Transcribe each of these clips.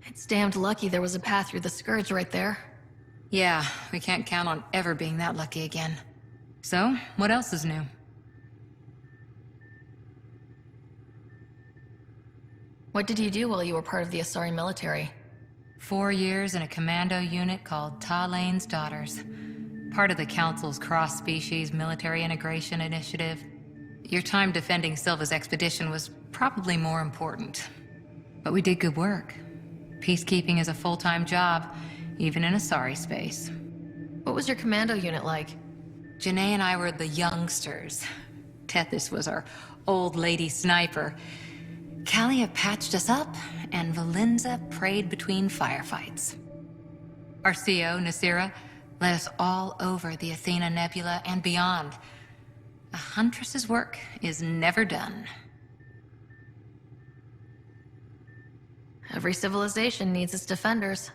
It's damned lucky there was a path through the Scourge right there. Yeah, we can't count on ever being that lucky again. So, what else is new? What did you do while you were part of the Asari military? 4 years in a commando unit called Talane's Daughters. Part of the Council's cross-species military integration initiative. Your time defending Silva's expedition was probably more important. But we did good work. Peacekeeping is a full-time job, even in Asari space. What was your commando unit like? Janae and I were the youngsters. Tethys was our old lady sniper. Kalia patched us up, and Valenza prayed between firefights. Our CO, Nasira, led us all over the Athena Nebula and beyond. A huntress's work is never done. Every civilization needs its defenders.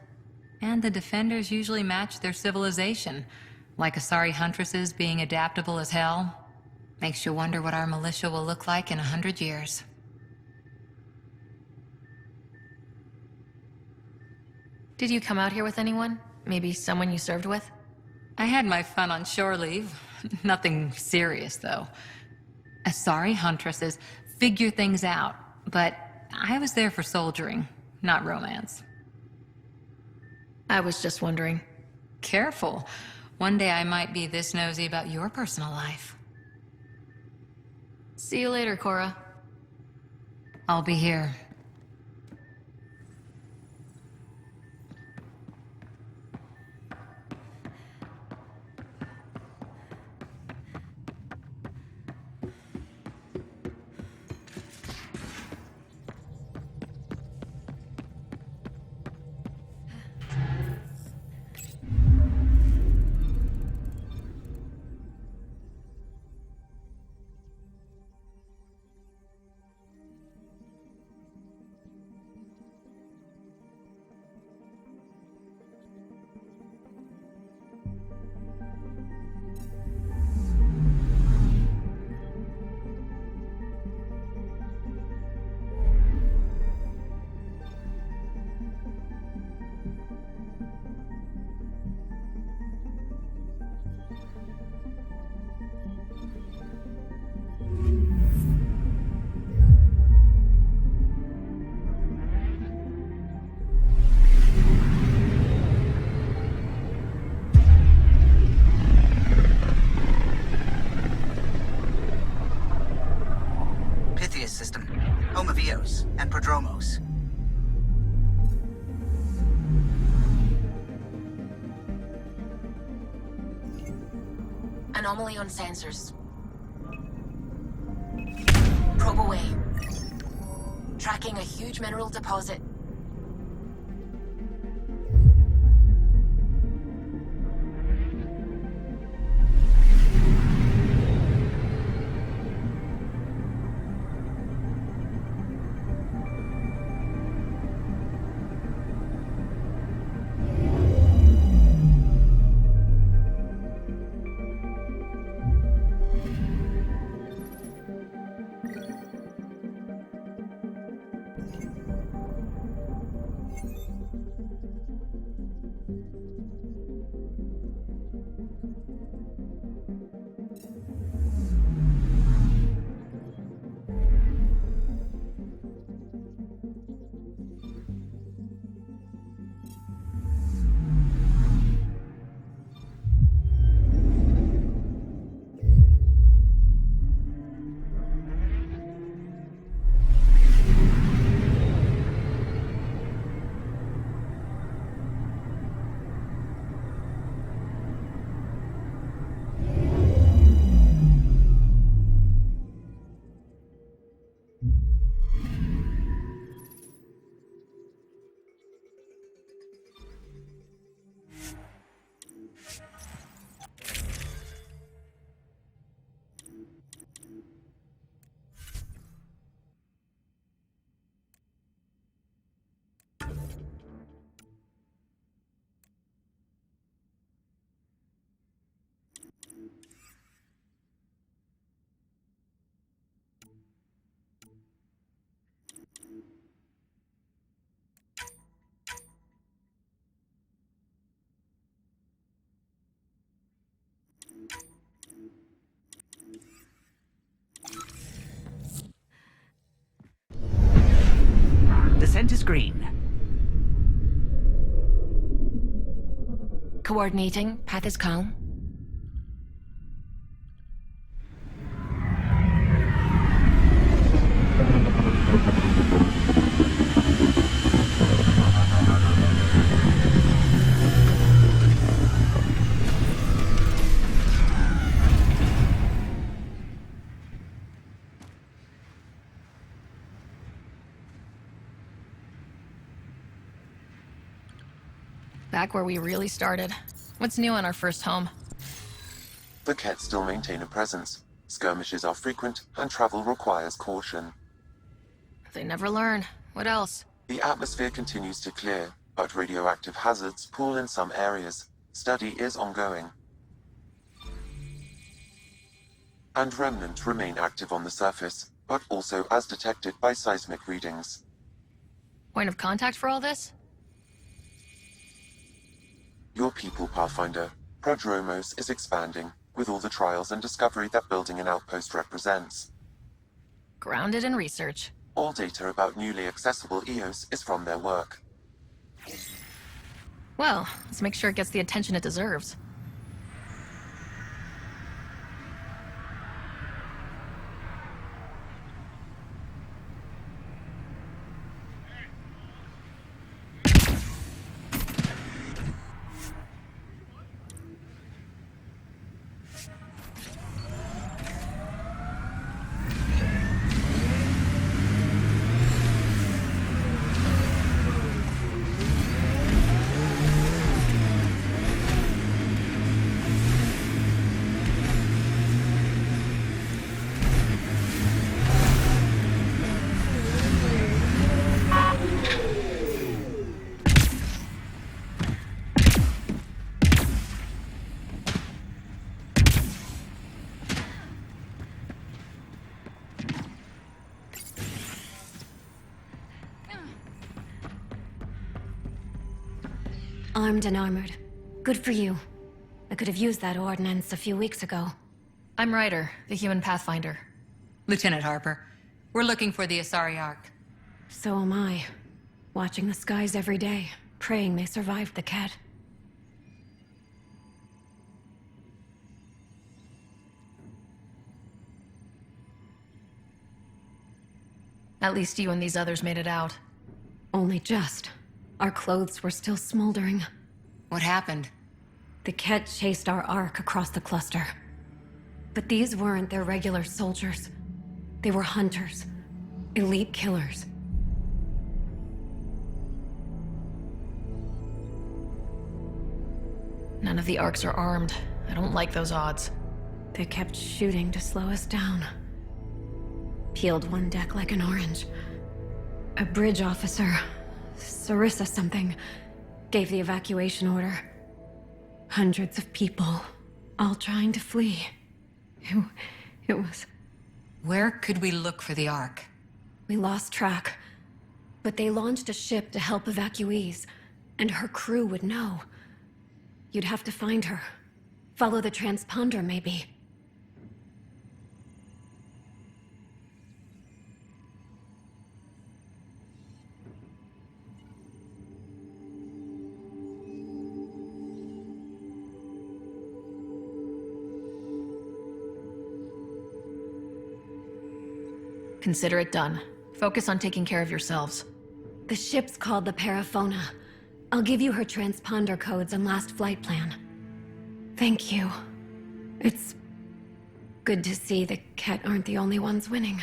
And the defenders usually match their civilization, like Asari huntresses being adaptable as hell. Makes you wonder what our militia will look like in 100 years. Did you come out here with anyone? Maybe someone you served with? I had my fun on shore leave. Nothing serious, though. Asari huntresses figure things out, but I was there for soldiering, not romance. I was just wondering. Careful. One day I might be this nosy about your personal life. See you later, Cora. I'll be here. System, Homovios, and Prodromos. Anomaly on sensors. Probe away. Tracking a huge mineral deposit. to screen. Coordinating. Path is calm. Back where we really started. What's new on our first home? The Kett still maintain a presence. Skirmishes are frequent, and travel requires caution. They never learn. What else? The atmosphere continues to clear, but radioactive hazards pool in some areas. Study is ongoing. And remnants remain active on the surface, but also as detected by seismic readings. Point of contact for all this? Your people, Pathfinder. Prodromos is expanding, with all the trials and discovery that building an outpost represents. Grounded in research. All data about newly accessible EOS is from their work. Well, let's make sure it gets the attention it deserves. Armed and armored. Good for you. I could have used that ordnance a few weeks ago. I'm Ryder, the human pathfinder. Lieutenant Harper, we're looking for the Asari Ark. So am I. Watching the skies every day, praying they survived the Kett. At least you and these others made it out. Only just. Our clothes were still smoldering. What happened? The Kett chased our Ark across the cluster. But these weren't their regular soldiers. They were hunters. Elite killers. None of the Arks are armed. I don't like those odds. They kept shooting to slow us down. Peeled one deck like an orange. A bridge officer, Sarissa something, gave the evacuation order. Hundreds of people, all trying to flee. It was... Where could we look for the Ark? We lost track. But they launched a ship to help evacuees, and her crew would know. You'd have to find her. Follow the transponder, maybe. Consider it done. Focus on taking care of yourselves. The ship's called the Paraphona. I'll give you her transponder codes and last flight plan. Thank you. It's good to see the Kett aren't the only ones winning.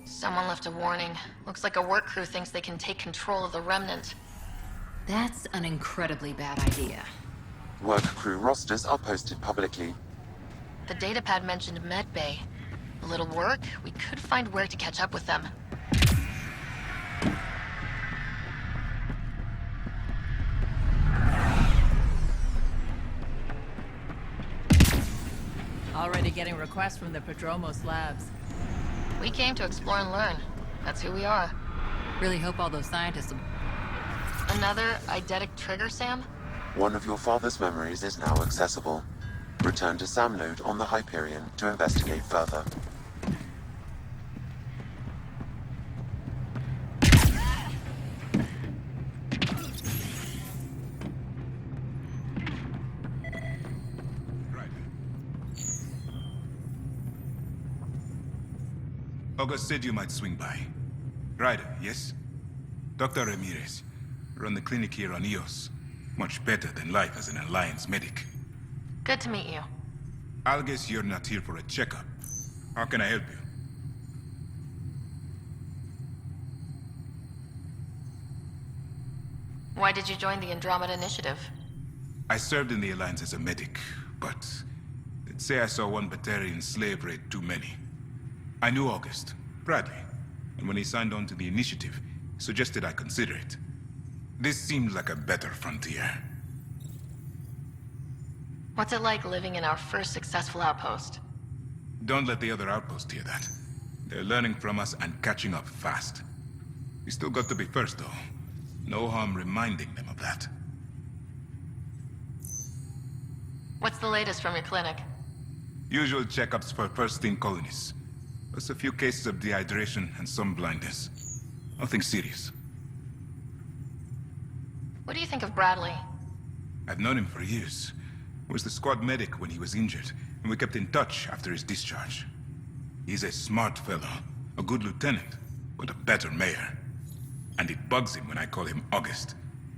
Someone left a warning. Looks like a work crew thinks they can take control of the remnant. That's an incredibly bad idea. Work crew rosters are posted publicly. The datapad mentioned medbay. A little work, we could find where to catch up with them. request from the Prodromos labs. We came to explore and learn. That's who we are. Really hope all those scientists will... Another eidetic trigger, Sam? One of your father's memories is now accessible. Return to Sam Node on the Hyperion to investigate further. August said you might swing by. Ryder, yes? Dr. Ramirez. Run the clinic here on EOS. Much better than life as an Alliance medic. Good to meet you. I'll guess you're not here for a checkup. How can I help you? Why did you join the Andromeda Initiative? I served in the Alliance as a medic, but they'd say I saw one Batarian slave raid too many. I knew August, Bradley, and when he signed on to the initiative, suggested I consider it. This seemed like a better frontier. What's it like living in our first successful outpost? Don't let the other outposts hear that. They're learning from us and catching up fast. We still got to be first, though. No harm reminding them of that. What's the latest from your clinic? Usual checkups for first-team colonists. Plus a few cases of dehydration and some blindness. Nothing serious. What do you think of Bradley? I've known him for years. Was the squad medic when he was injured, and we kept in touch after his discharge. He's a smart fellow, a good lieutenant, but a better mayor. And it bugs him when I call him August.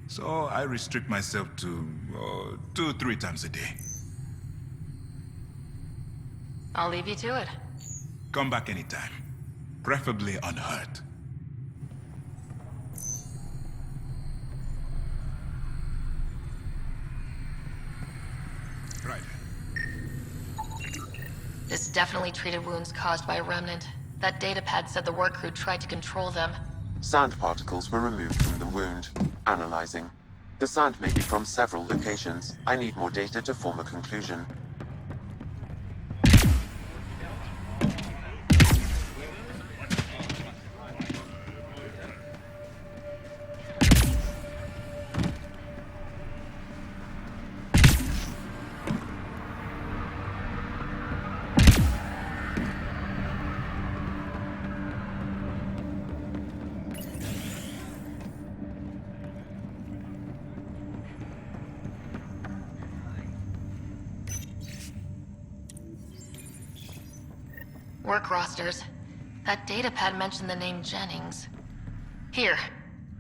So I restrict myself to 2-3 times a day. I'll leave you to it. Come back anytime. Preferably unhurt. Right. This definitely treated wounds caused by a remnant. That datapad said the work crew tried to control them. Sand particles were removed from the wound. Analyzing. The sand may be from several locations. I need more data to form a conclusion. Work rosters. That datapad mentioned the name Jennings. Here.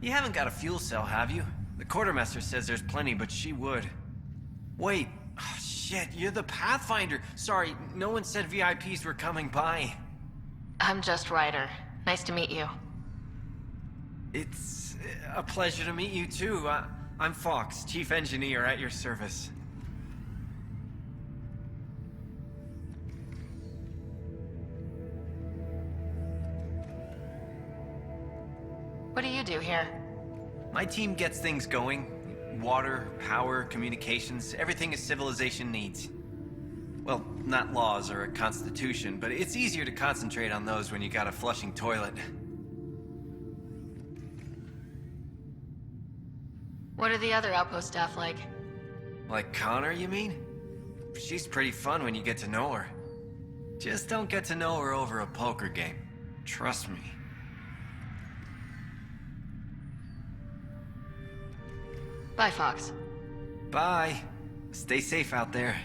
You haven't got a fuel cell, have you? The quartermaster says there's plenty, but she would. Wait. Oh, shit, you're the Pathfinder. Sorry, no one said VIPs were coming by. I'm just Ryder. Nice to meet you. It's a pleasure to meet you, too. I'm Fox, Chief Engineer at your service. What do you do here? My team gets things going. Water, power, communications, everything a civilization needs. Well, not laws or a constitution, but it's easier to concentrate on those when you got a flushing toilet. What are the other outpost staff like? Like Connor, you mean? She's pretty fun when you get to know her. Just don't get to know her over a poker game. Trust me. Bye, Fox. Bye. Stay safe out there.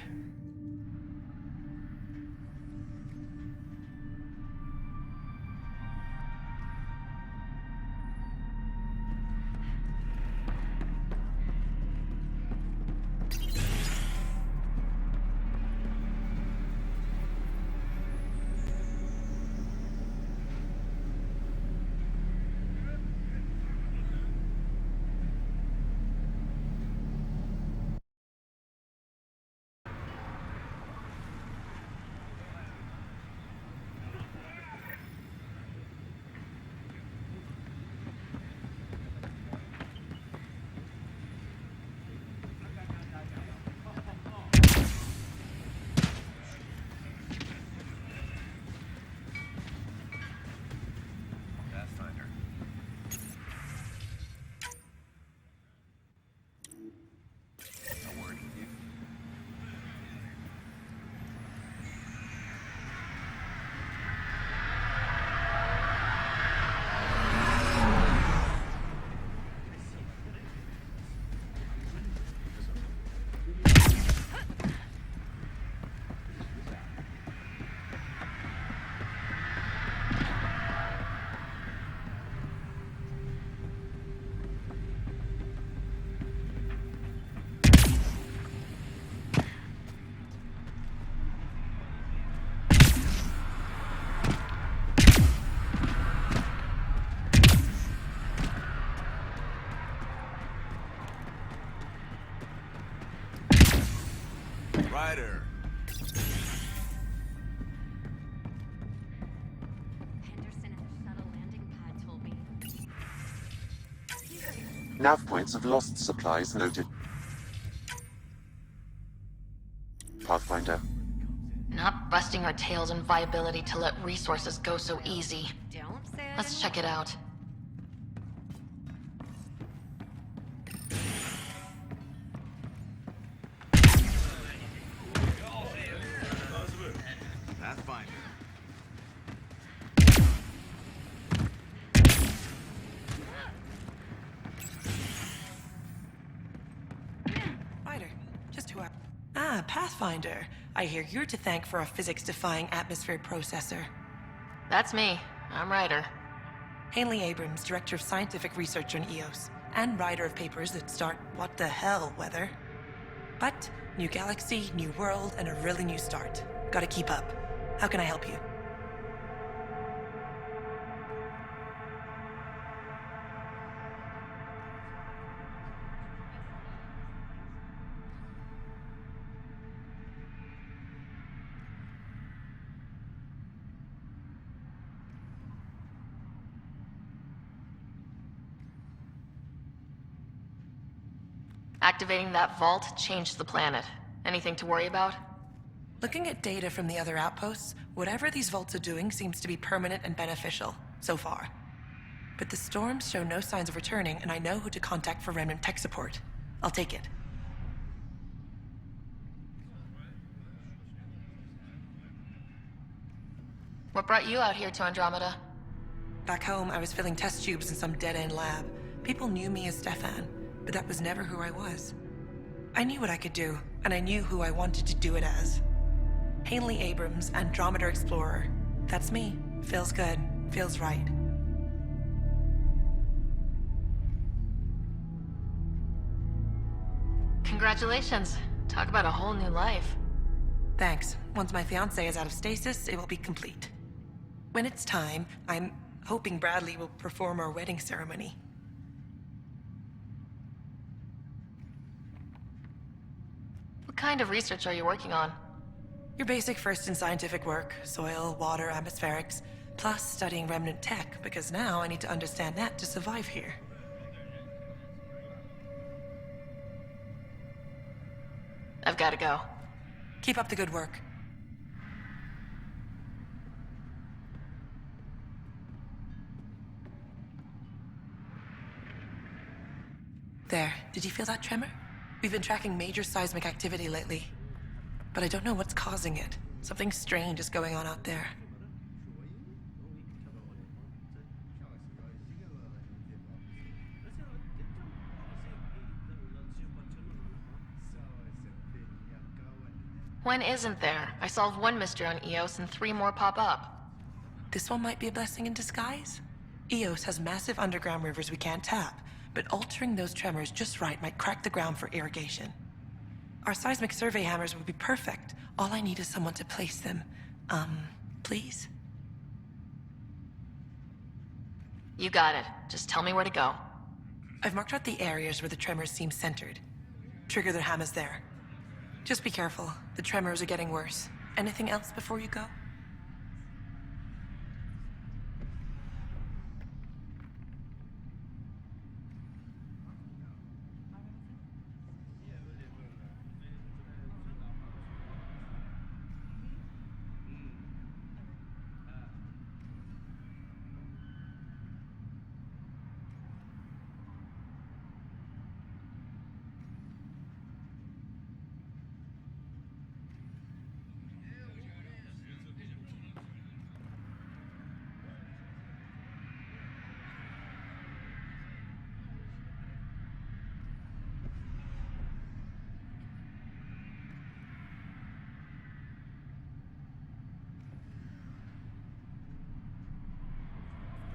Nav points of lost supplies noted. Pathfinder. Not busting our tails in viability to let resources go so easy. Don't say I Let's check it out. Pathfinder. Ryder, just who I... Ah, Pathfinder. I hear you're to thank for a physics-defying atmosphere processor. That's me. I'm Ryder. Hanley Abrams, Director of Scientific Research on EOS, and writer of papers that start what the hell weather. But, new galaxy, new world, and a really new start. Gotta keep up. How can I help you? Activating that vault changed the planet. Anything to worry about? Looking at data from the other outposts, whatever these vaults are doing seems to be permanent and beneficial, so far. But the storms show no signs of returning, and I know who to contact for Remnant tech support. I'll take it. What brought you out here to Andromeda? Back home, I was filling test tubes in some dead-end lab. People knew me as Stefan, but that was never who I was. I knew what I could do, and I knew who I wanted to do it as. Hanley Abrams, Andromeda Explorer. That's me. Feels good. Feels right. Congratulations. Talk about a whole new life. Thanks. Once my fiancé is out of stasis, it will be complete. When it's time, I'm hoping Bradley will perform our wedding ceremony. What kind of research are you working on? Your basic first in scientific work, soil, water, atmospherics, plus studying remnant tech, because now I need to understand that to survive here. I've got to go. Keep up the good work. There, did you feel that tremor? We've been tracking major seismic activity lately, but I don't know what's causing it. Something strange is going on out there. When isn't there? I solved one mystery on EOS and 3 more pop up. This one might be a blessing in disguise. EOS has massive underground rivers we can't tap, but altering those tremors just right might crack the ground for irrigation. Our seismic survey hammers would be perfect. All I need is someone to place them. Please? You got it. Just tell me where to go. I've marked out the areas where the tremors seem centered. Trigger their hammers there. Just be careful. The tremors are getting worse. Anything else before you go?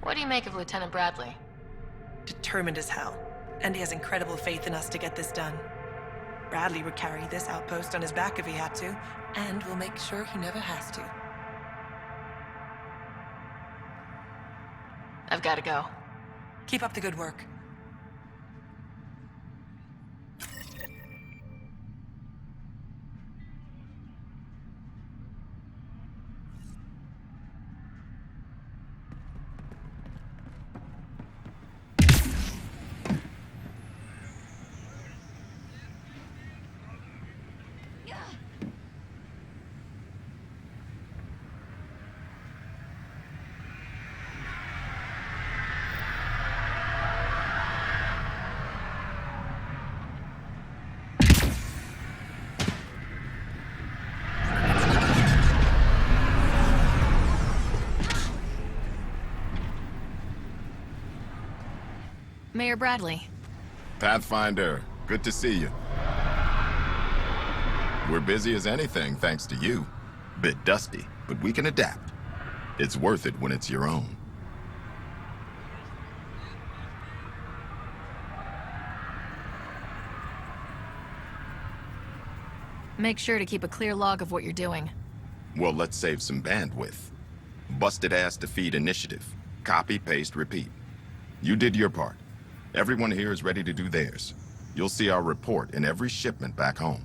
What do you make of Lieutenant Bradley? Determined as hell. And he has incredible faith in us to get this done. Bradley would carry this outpost on his back if he had to, and we'll make sure he never has to. I've got to go. Keep up the good work. Mayor Bradley. Pathfinder, good to see you. We're busy as anything thanks to you. Bit dusty, but we can adapt. It's worth it when it's your own. Make sure to keep a clear log of what you're doing. Well, let's save some bandwidth. Busted ass defeat initiative. Copy, paste, repeat. You did your part. Everyone here is ready to do theirs. You'll see our report in every shipment back home.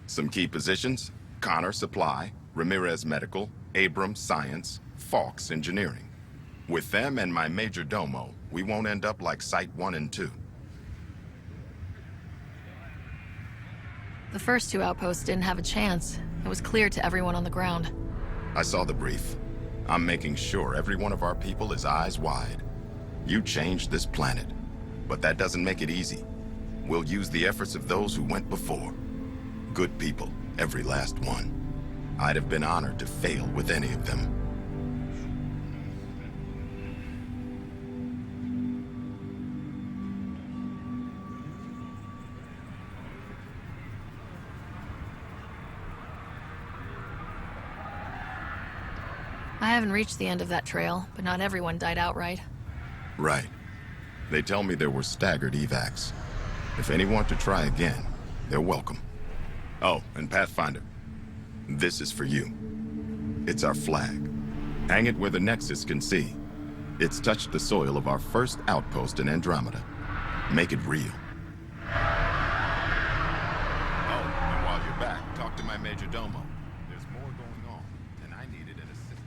Some key positions: Connor Supply, Ramirez Medical, Abrams Science, Fawkes Engineering. With them and my major domo, we won't end up like Site 1 and 2. The first two outposts didn't have a chance. It was clear to everyone on the ground. I saw the brief. I'm making sure every one of our people is eyes wide. You changed this planet, but that doesn't make it easy. We'll use the efforts of those who went before. Good people, every last one. I'd have been honored to fail with any of them. I haven't reached the end of that trail, but not everyone died outright. Right. They tell me there were staggered evacs. If any want to try again, they're welcome. Oh, and Pathfinder, this is for you. It's our flag. Hang it where the Nexus can see. It's touched the soil of our first outpost in Andromeda. Make it real. Oh, and while you're back, talk to my major domo. There's more going on, and I needed an assistant.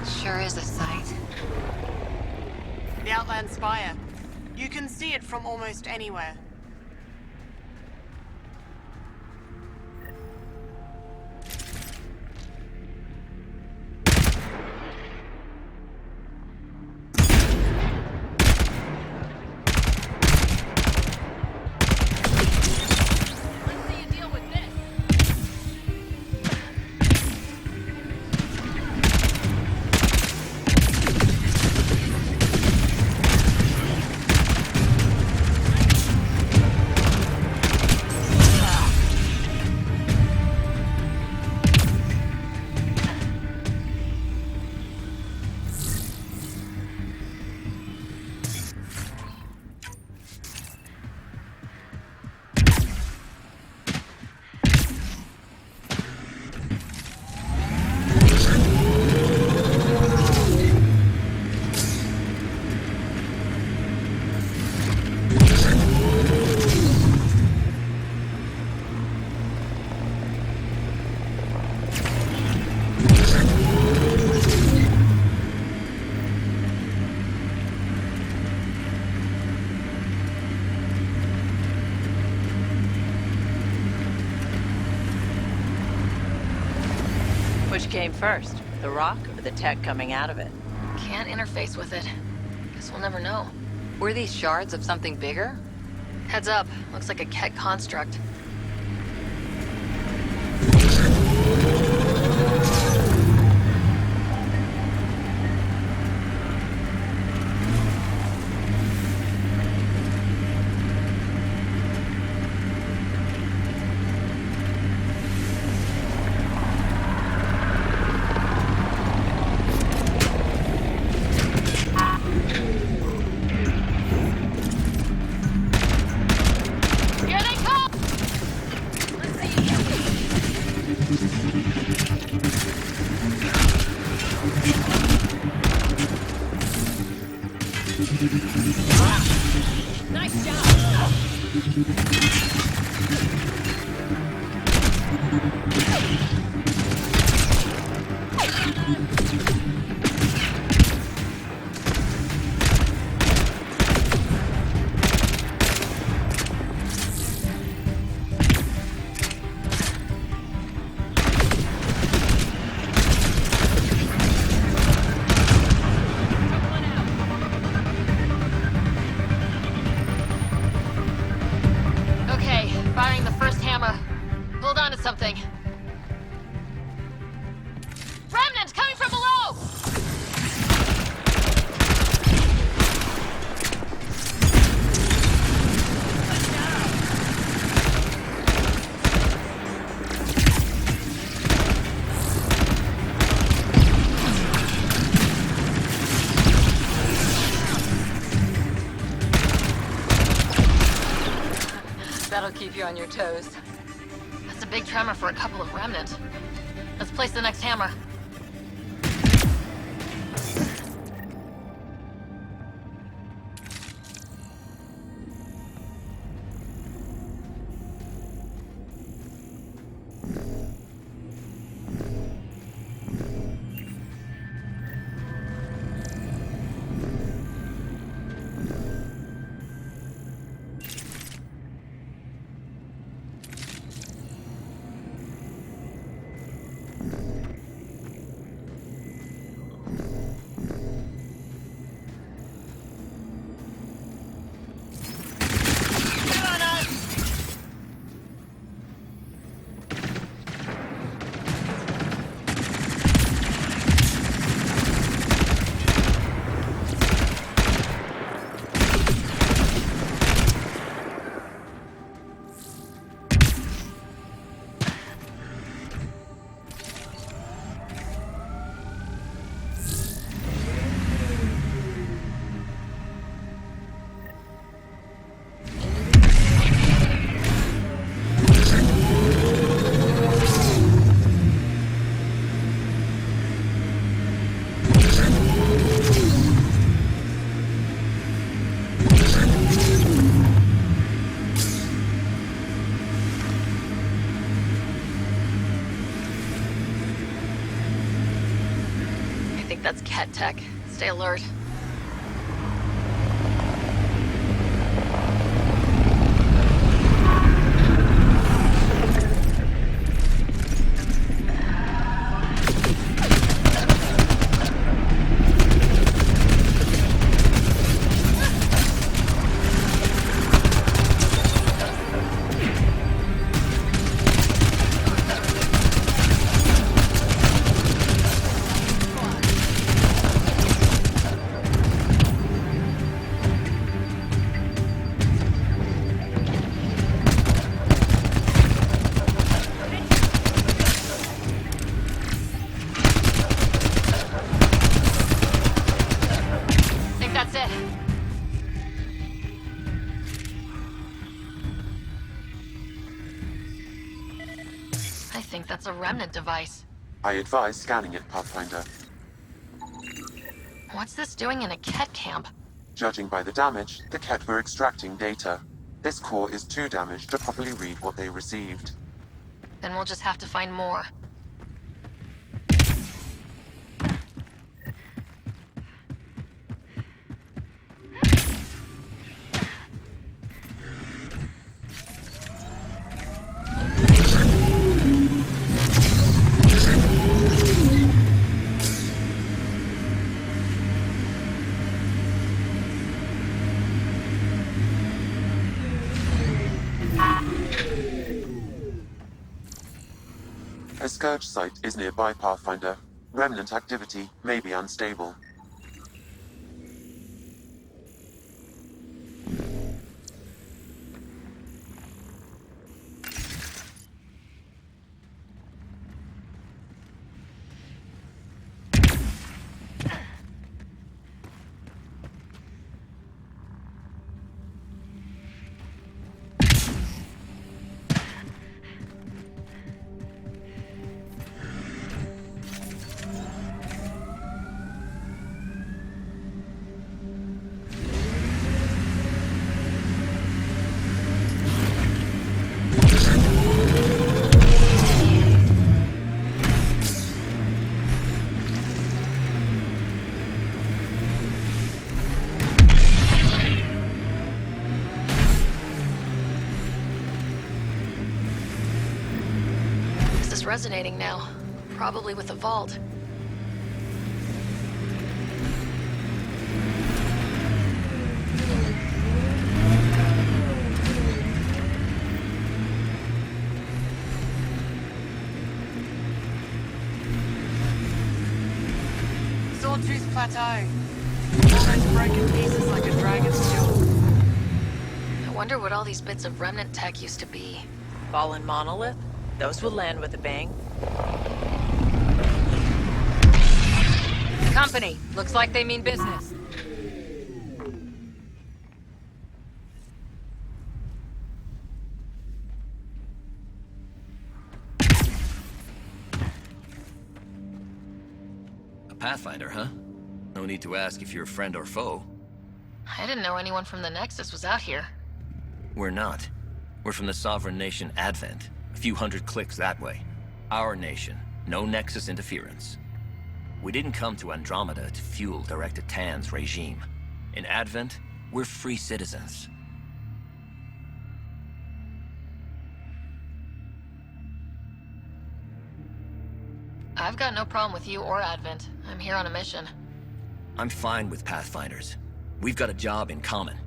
That sure is a sight. The Outland Spire. You can see it from almost anywhere. Which came first, the rock or the tech coming out of it? Can't interface with it. Guess we'll never know. Were these shards of something bigger? Heads up. Looks like a Ket construct. Nice job! Something. Remnant coming from below! That'll keep you on your toes. That's a big tremor for a couple of remnant. Let's place the next hammer. think that's Ket tech. Stay alert. That's it. I think that's a remnant device. I advise scanning it, Pathfinder. What's this doing in a Ket camp? Judging by the damage, the Ket were extracting data. This core is too damaged to properly read what they received. Then we'll just have to find more. A scourge site is nearby, Pathfinder. Remnant activity may be unstable. Resonating now. Probably with the vault. Sawtooth Plateau. Almost broken pieces like a dragon's jaw. I wonder what all these bits of remnant tech used to be. Fallen monolith? Those will land with a bang. Company. Looks like they mean business. A Pathfinder, huh? No need to ask if you're a friend or foe. I didn't know anyone from the Nexus was out here. We're not. We're from the sovereign nation Advent. A few hundred clicks that way. Our nation. No Nexus interference. We didn't come to Andromeda to fuel Director Tan's regime. In Advent, we're free citizens. I've got no problem with you or Advent. I'm here on a mission. I'm fine with Pathfinders. We've got a job in common.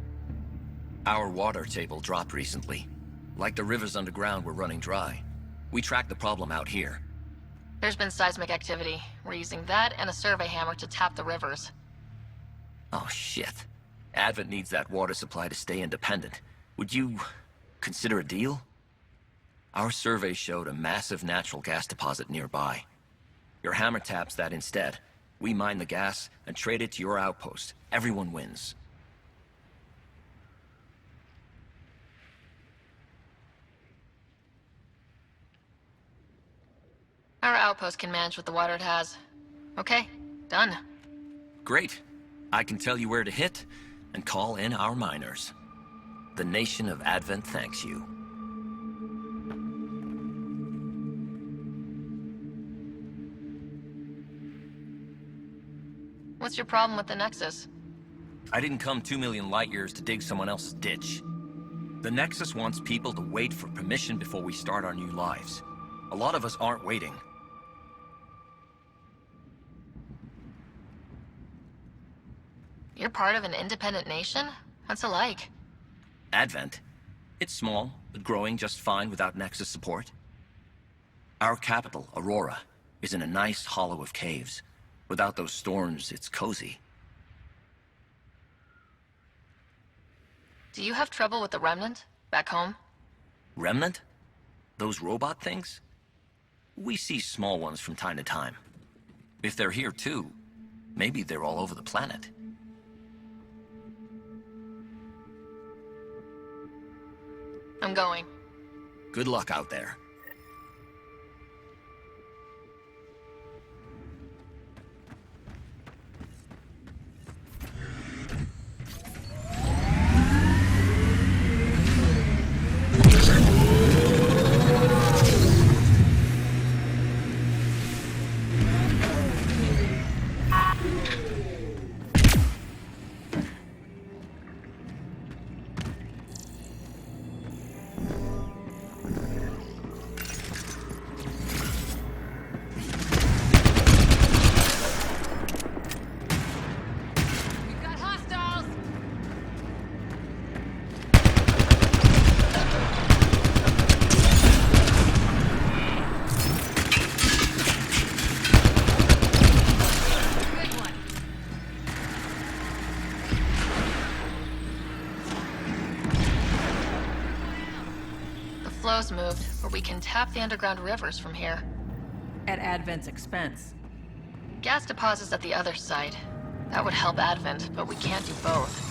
Our water table dropped recently. Like the rivers underground were running dry. We tracked the problem out here. There's been seismic activity. We're using that and a survey hammer to tap the rivers. Oh shit. Advent needs that water supply to stay independent. Would you consider a deal? Our survey showed a massive natural gas deposit nearby. Your hammer taps that instead. We mine the gas and trade it to your outpost. Everyone wins. Our outpost can manage with the water it has. Okay, done. Great. I can tell you where to hit and call in our miners. The nation of Advent thanks you. What's your problem with the Nexus? I didn't come 2 million light years to dig someone else's ditch. The Nexus wants people to wait for permission before we start our new lives. A lot of us aren't waiting. You're part of an independent nation? What's it like? Advent. It's small, but growing just fine without Nexus support. Our capital, Aurora, is in a nice hollow of caves. Without those storms, it's cozy. Do you have trouble with the Remnant? Back home? Remnant? Those robot things? We see small ones from time to time. If they're here too, maybe they're all over the planet. I'm going. Good luck out there. Flow's moved, where we can tap the underground rivers from here. At Advent's expense. Gas deposits at the other side. That would help Advent, but we can't do both.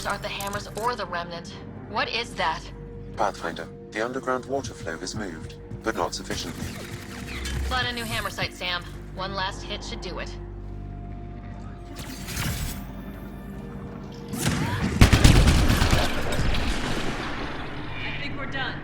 Aren't the hammers or the Remnant. What is that? Pathfinder, the underground water flow is moved, but not sufficiently. Flood a new hammer site, Sam. One last hit should do it. I think we're done.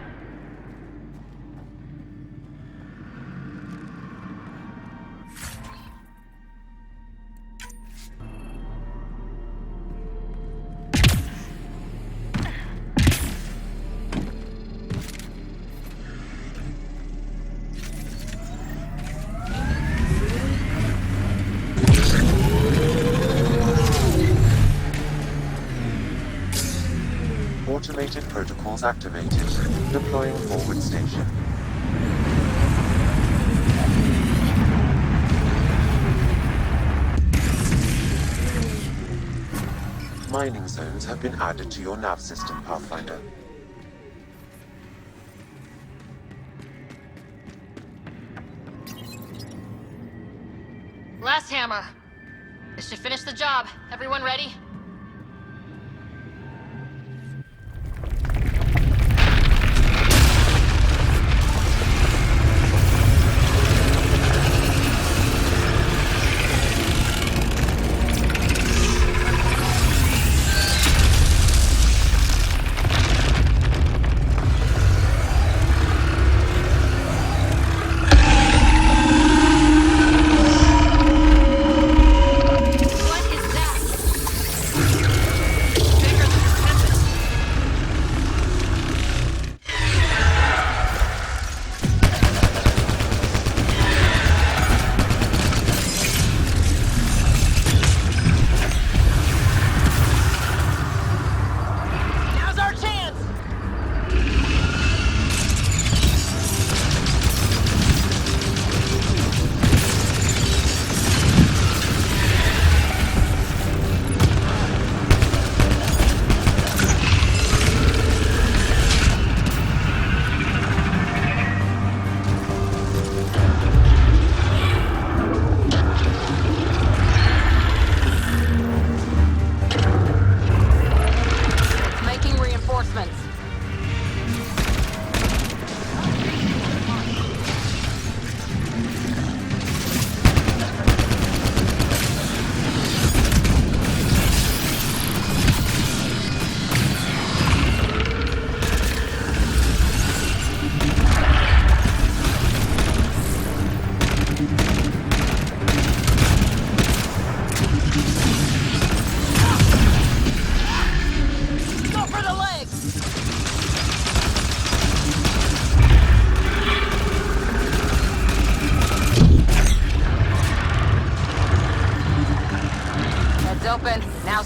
Automated protocols activated. Deploying forward station. Mining zones have been added to your nav system, Pathfinder. Last hammer. This should finish the job. Everyone ready?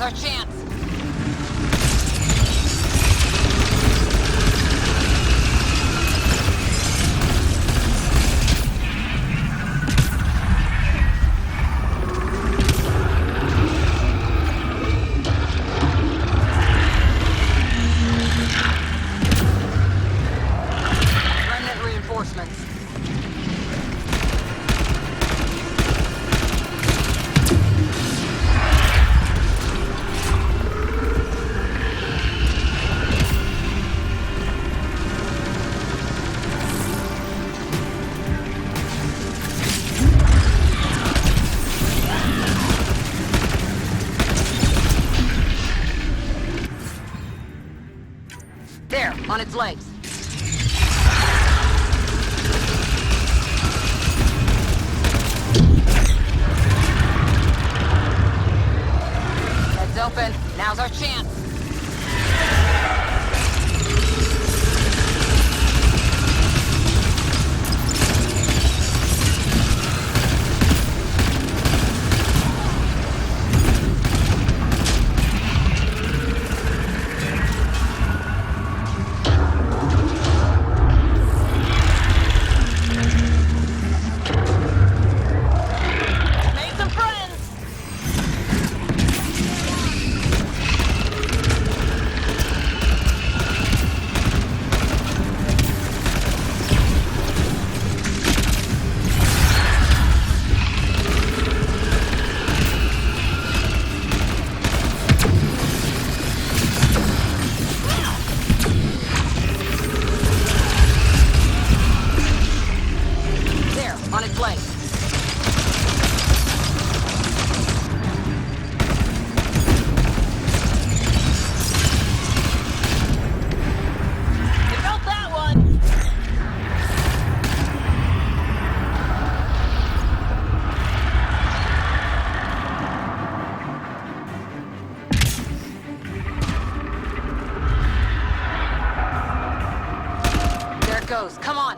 our chance. Remnant reinforcements. There, on its legs. Heads open. Now's our chance. Made some friends. There, on its legs. You felt that one. There it goes. Come on.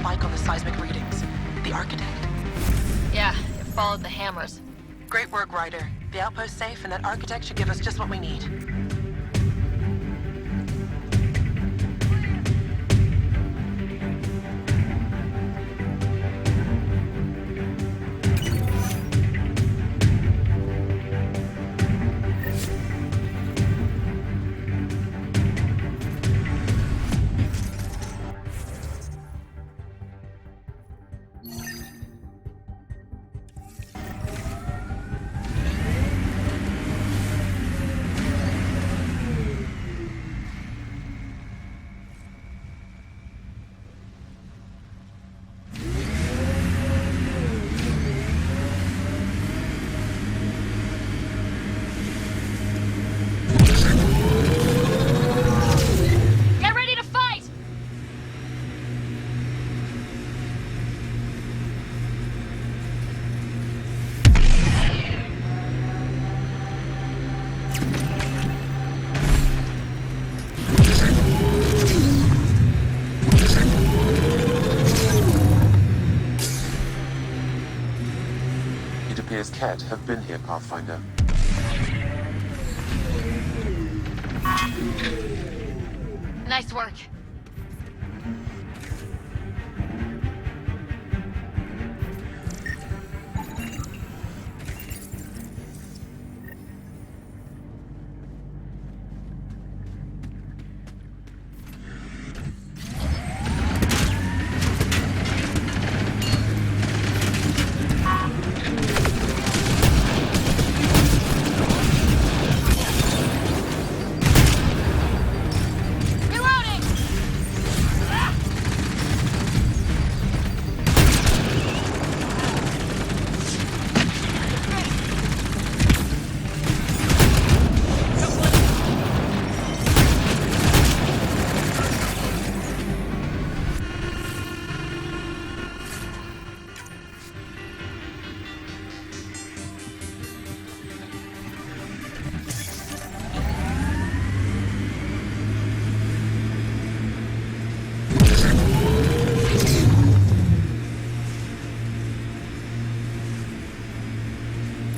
spike on the seismic readings. The architect. Yeah, it followed the hammers. Great work, Ryder. The outpost's safe, and that architect should give us just what we need. Get ready to fight! It appears Ket have been here, Pathfinder. Nice work. Reloading!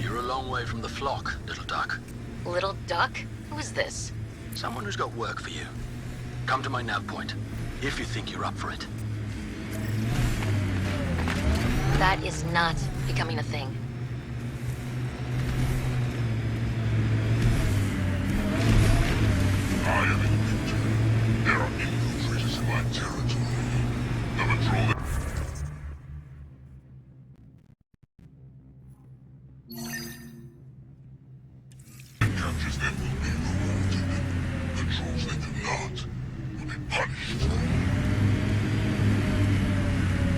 You're a long way from the flock, little duck. Little duck? Who is this? Someone who's got work for you. Come to my nav point, if you think you're up for it. That is not becoming a thing. I am infiltrated. There are infiltrators in my territory. The patrol... Captures them will be rewarded. Patrols that do not will be punished.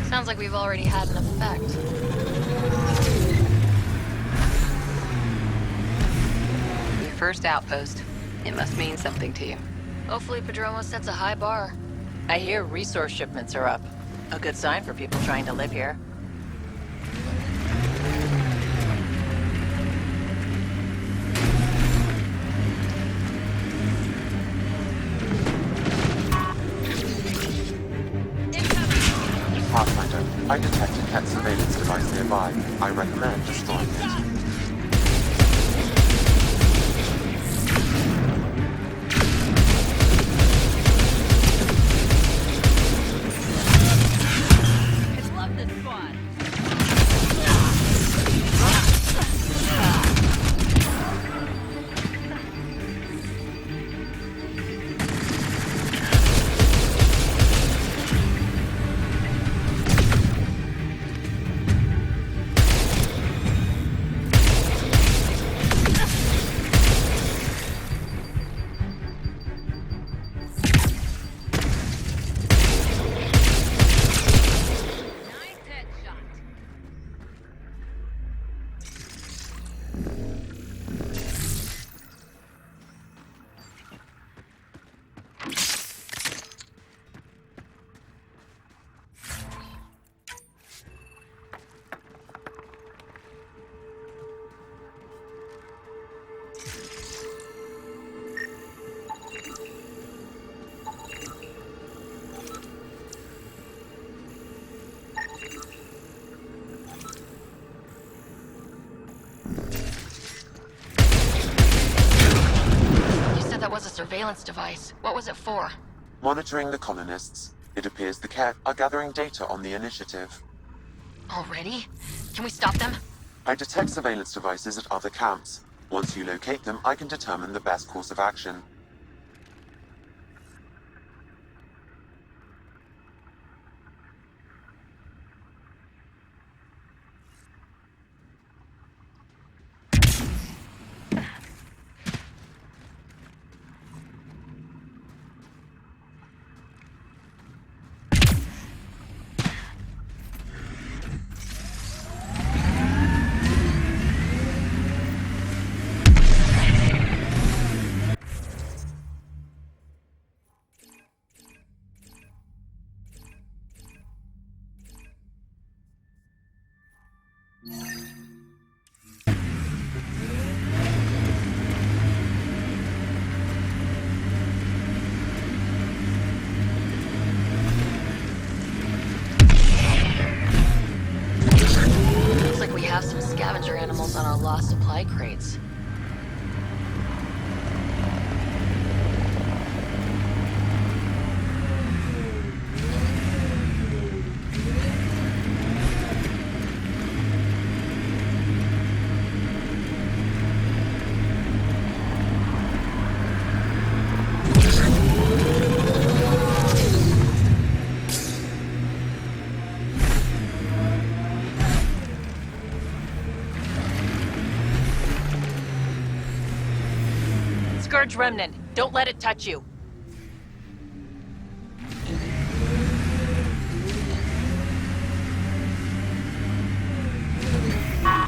Sounds like we've already had an effect. Your first outpost. It must mean something to you. Hopefully Padromo sets a high bar. I hear resource shipments are up. A good sign for people trying to live here. Pathfinder, I detected Ket's surveillance device nearby. I recommend destroying it. Love this squad. surveillance device. What was it for? Monitoring the colonists. It appears the Kett are gathering data on the initiative. Already? Can we stop them? I detect surveillance devices at other camps. Once you locate them, I can determine the best course of action. Looks like we have some scavenger animals on our lost supply crates. Scourge Remnant. Don't let it touch you. I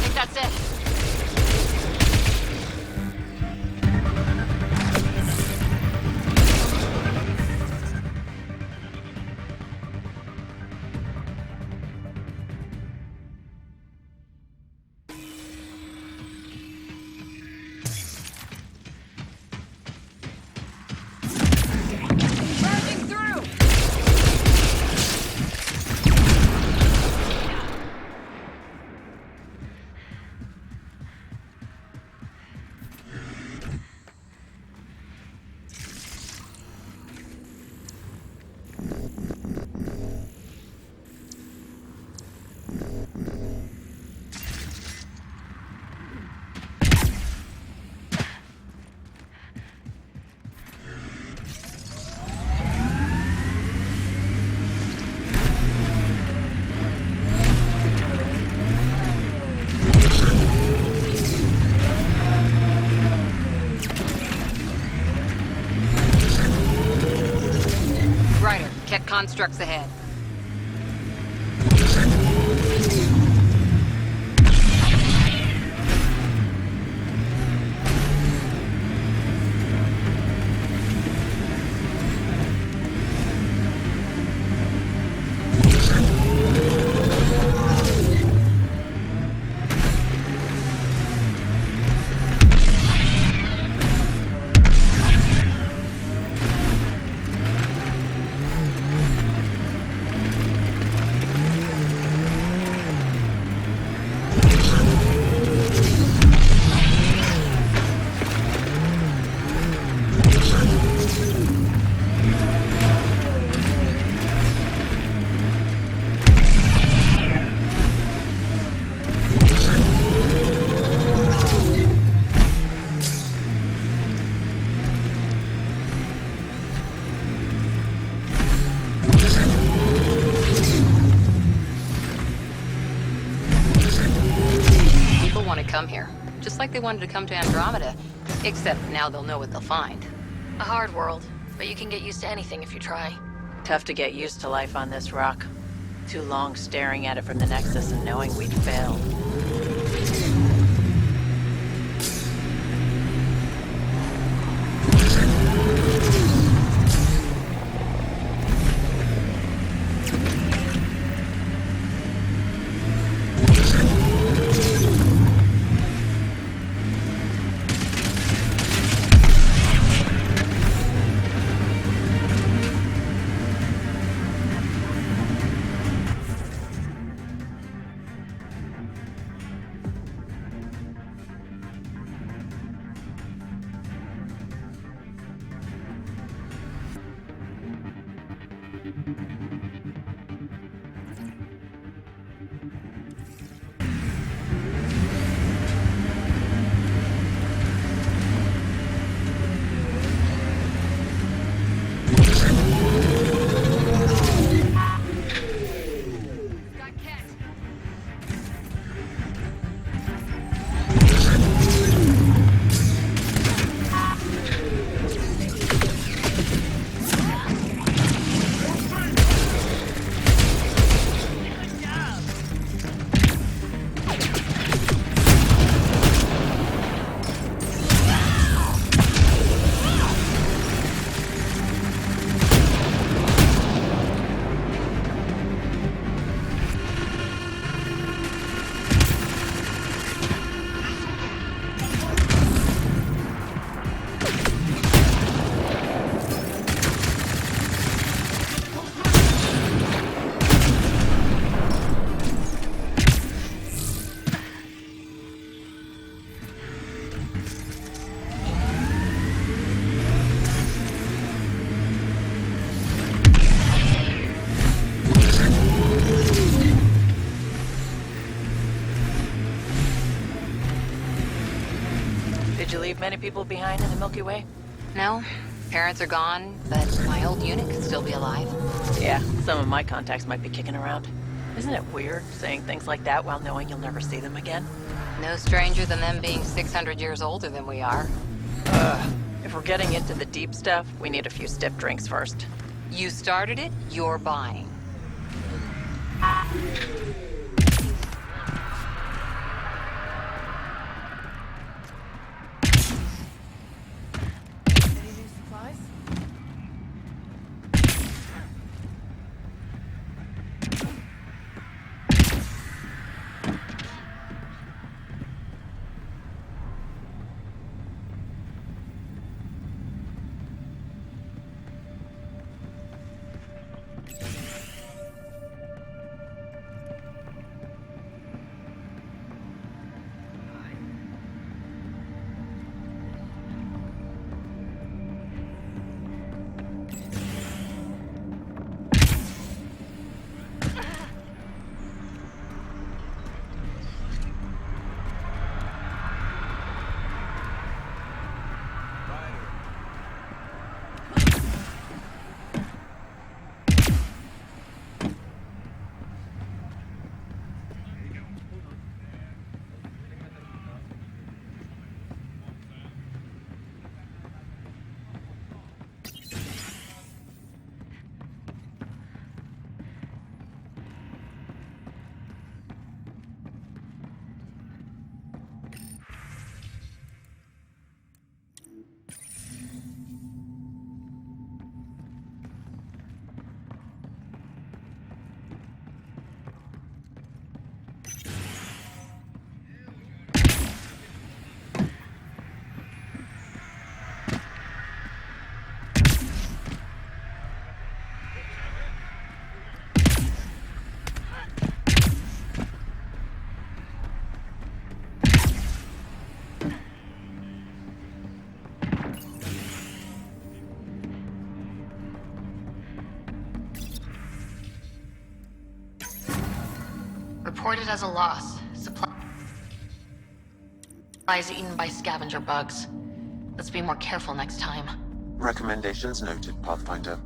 think that's it. Check constructs ahead. Come here, just like they wanted to come to Andromeda, except now they'll know what they'll find. A hard world, but you can get used to anything if you try. Tough to get used to life on this rock. Too long staring at it from the Nexus and knowing we'd failed. Did you leave many people behind in the Milky Way? No, parents are gone, but my old unit could still be alive. Yeah, some of my contacts might be kicking around. Isn't it weird saying things like that while knowing you'll never see them again? No stranger than them being 600 years older than we are. If we're getting into the deep stuff, we need a few stiff drinks first. You started it, you're buying. Any new supplies? Reported as a loss. Supplies eaten by scavenger bugs. Let's be more careful next time. Recommendations noted, Pathfinder.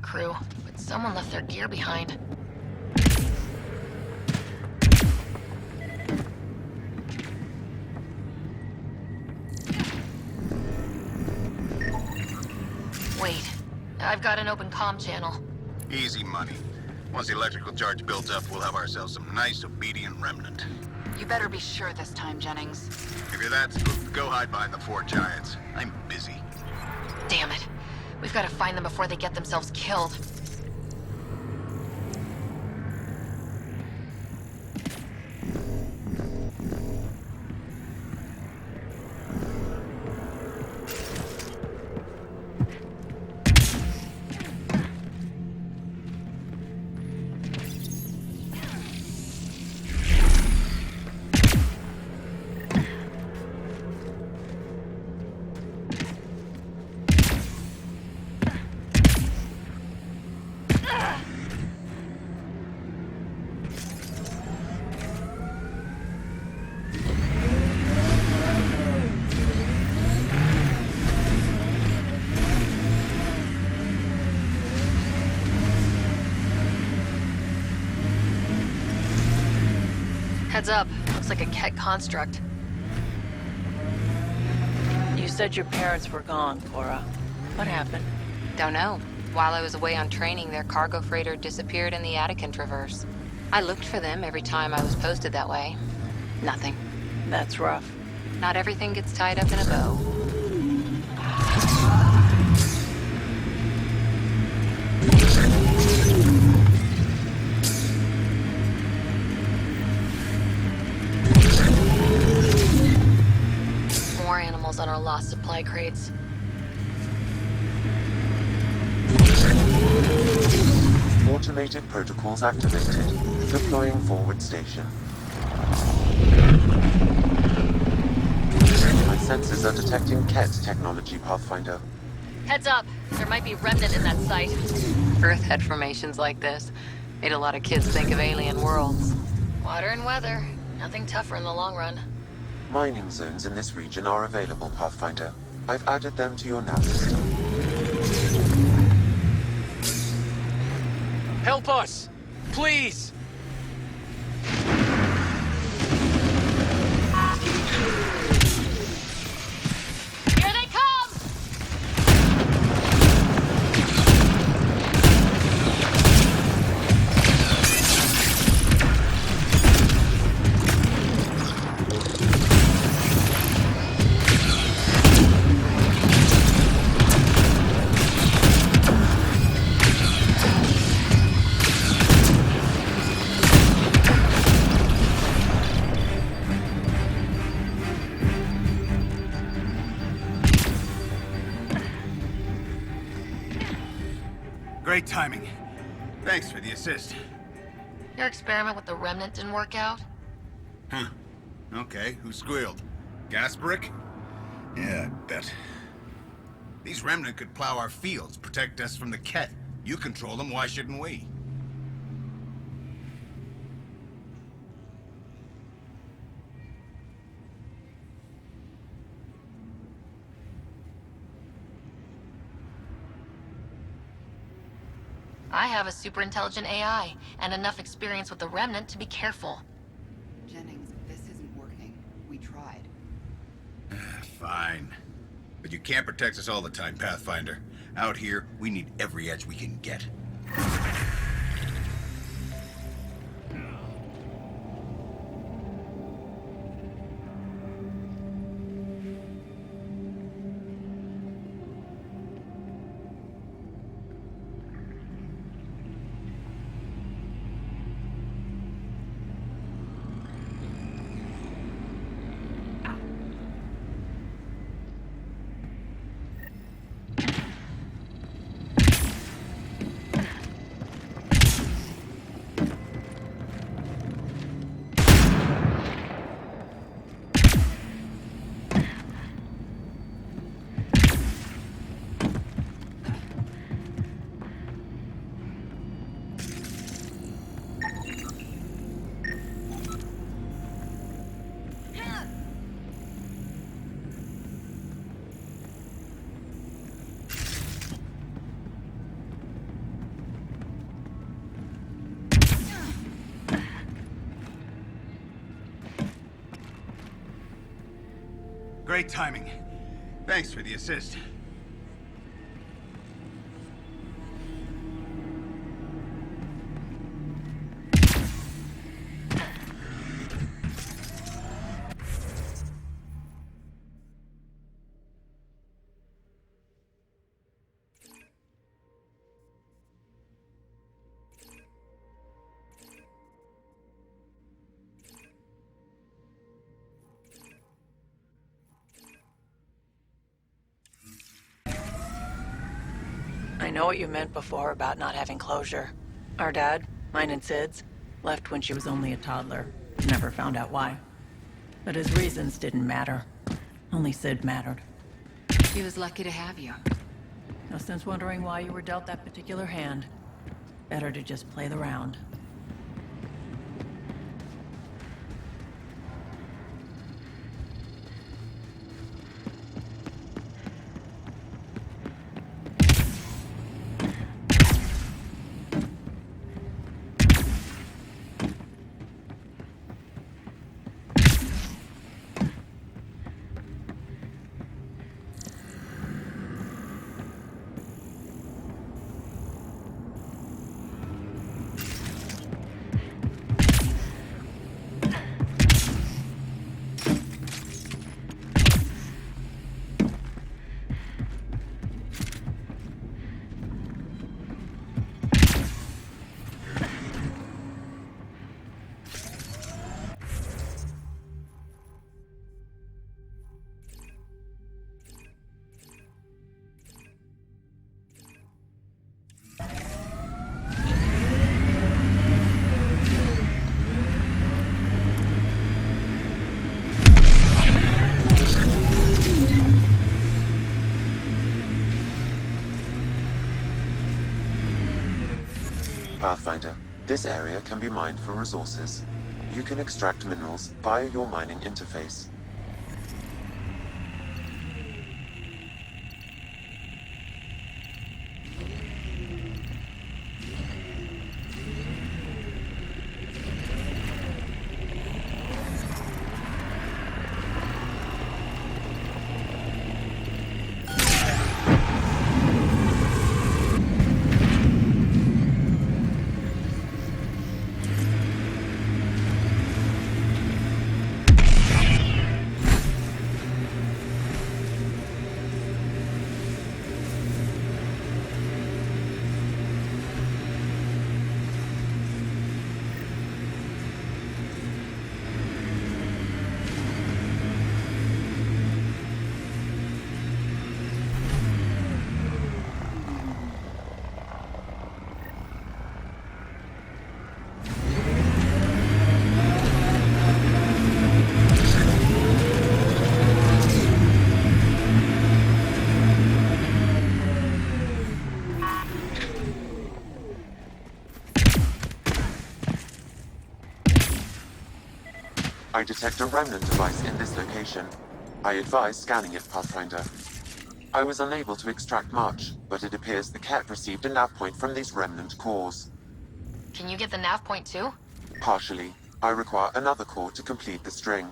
crew, but someone left their gear behind. Wait, I've got an open comm channel. Easy money. Once the electrical charge builds up, we'll have ourselves some nice, obedient remnant. You better be sure this time, Jennings. If you're that spooked, go hide behind the four giants. I'm busy. Damn it. We've got to find them before they get themselves killed. Heads up. Looks like a Ket construct. You said your parents were gone, Cora. What happened? Don't know. While I was away on training, their cargo freighter disappeared in the Attican Traverse. I looked for them every time I was posted that way. Nothing. That's rough. Not everything gets tied up in a bow. More animals on our lost supply crates. Automated protocols activated. Deploying forward station. My sensors are detecting Ket technology, Pathfinder. Heads up. There might be remnant in that site. Earth head formations like this made a lot of kids think of alien worlds. Water and weather. Nothing tougher in the long run. Mining zones in this region are available, Pathfinder. I've added them to your nav system. Help us! Please! Here they come! Great timing. Thanks for the assist. Your experiment with the remnant didn't work out? Huh. Okay, who squealed? Gasparic? Yeah, I bet. These remnant could plow our fields, protect us from the Ket. You control them, why shouldn't we? I have a super intelligent AI, and enough experience with the remnant to be careful. Jennings, this isn't working. We tried. Fine. But you can't protect us all the time, Pathfinder. Out here, we need every edge we can get. great timing. Thanks for the assist. I know what you meant before about not having closure. Our dad, mine and Sid's, left when she was only a toddler. Never found out why. But his reasons didn't matter. Only Sid mattered. He was lucky to have you. No sense wondering why you were dealt that particular hand. Better to just play the round. Pathfinder, this area can be mined for resources. You can extract minerals via your mining interface. I detect a remnant device in this location. I advise scanning it, Pathfinder. I was unable to extract much, but it appears the cat received a nav point from these remnant cores. Can you get the nav point too? Partially. I require another core to complete the string.